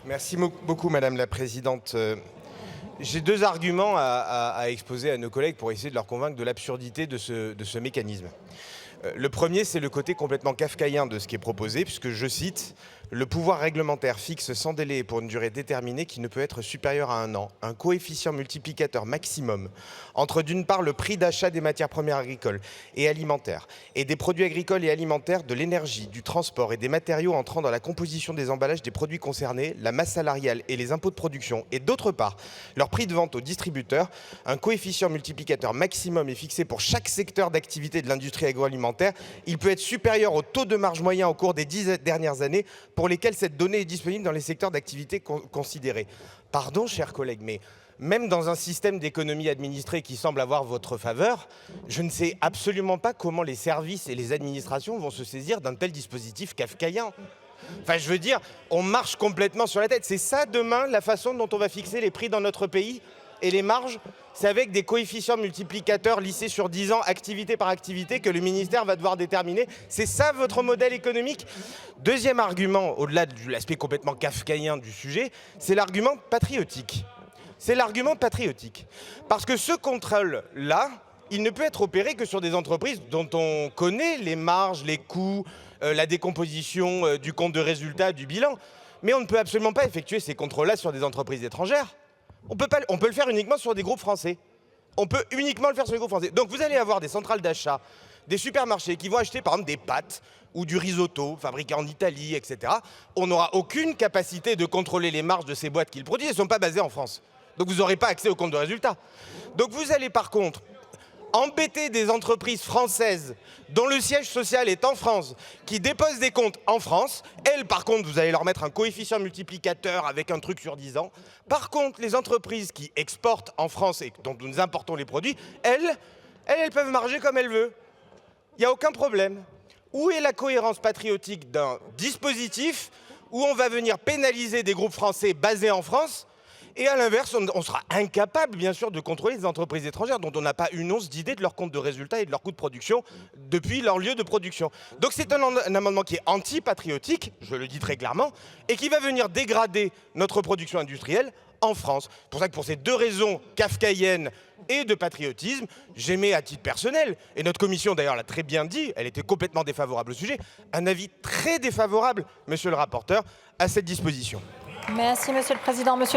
Merci beaucoup, Madame la Présidente. J'ai deux arguments à exposer à nos collègues pour essayer de leur convaincre de l'absurdité de ce mécanisme. Le premier, c'est le côté complètement kafkaïen de ce qui est proposé, puisque, je cite, « Le pouvoir réglementaire fixe sans délai et pour une durée déterminée qui ne peut être supérieure à 1 an un coefficient multiplicateur maximum entre d'une part le prix d'achat des matières premières agricoles et alimentaires et des produits agricoles et alimentaires, de l'énergie, du transport et des matériaux entrant dans la composition des emballages des produits concernés, la masse salariale et les impôts de production, et d'autre part leur prix de vente aux distributeurs. Un coefficient multiplicateur maximum est fixé pour chaque secteur d'activité de l'industrie agroalimentaire. Il peut être supérieur au taux de marge moyen au cours des 10 dernières années pour lesquelles cette donnée est disponible dans les secteurs d'activité considérés. » Pardon, chers collègues, mais même dans un système d'économie administrée qui semble avoir votre faveur, je ne sais absolument pas comment les services et les administrations vont se saisir d'un tel dispositif kafkaïen. Enfin, je veux dire, on marche complètement sur la tête. C'est ça, demain, la façon dont on va fixer les prix dans notre pays et les marges? C'est avec des coefficients multiplicateurs lissés sur 10 ans, activité par activité, que le ministère va devoir déterminer. C'est ça votre modèle économique? Deuxième argument, au-delà de l'aspect complètement kafkaïen du sujet, c'est l'argument patriotique. C'est l'argument patriotique. Parce que ce contrôle-là, il ne peut être opéré que sur des entreprises dont on connaît les marges, les coûts, la décomposition du compte de résultat, du bilan. Mais on ne peut absolument pas effectuer ces contrôles-là sur des entreprises étrangères. On peut le faire uniquement sur des groupes français. On peut uniquement le faire sur les groupes français. Donc vous allez avoir des centrales d'achat, des supermarchés qui vont acheter par exemple des pâtes ou du risotto fabriqué en Italie, etc. On n'aura aucune capacité de contrôler les marges de ces boîtes qu'ils produisent. Elles ne sont pas basées en France. Donc vous n'aurez pas accès au compte de résultat. Donc vous allez par contre embêter des entreprises françaises dont le siège social est en France, qui déposent des comptes en France. Elles, par contre, vous allez leur mettre un coefficient multiplicateur avec un truc sur 10 ans. Par contre, les entreprises qui exportent en France et dont nous importons les produits, elles peuvent marger comme elles veulent. Il n'y a aucun problème. Où est la cohérence patriotique d'un dispositif où on va venir pénaliser des groupes français basés en France? Et à l'inverse, on sera incapable, bien sûr, de contrôler les entreprises étrangères dont on n'a pas une once d'idée de leur compte de résultat et de leur coût de production depuis leur lieu de production. Donc c'est un amendement qui est anti-patriotique, je le dis très clairement, et qui va venir dégrader notre production industrielle en France. C'est pour ça que pour ces deux raisons kafkaïennes et de patriotisme, j'émets à titre personnel, et notre commission d'ailleurs l'a très bien dit, elle était complètement défavorable au sujet, un avis très défavorable, monsieur le rapporteur, à cette disposition. Merci, Monsieur le Président.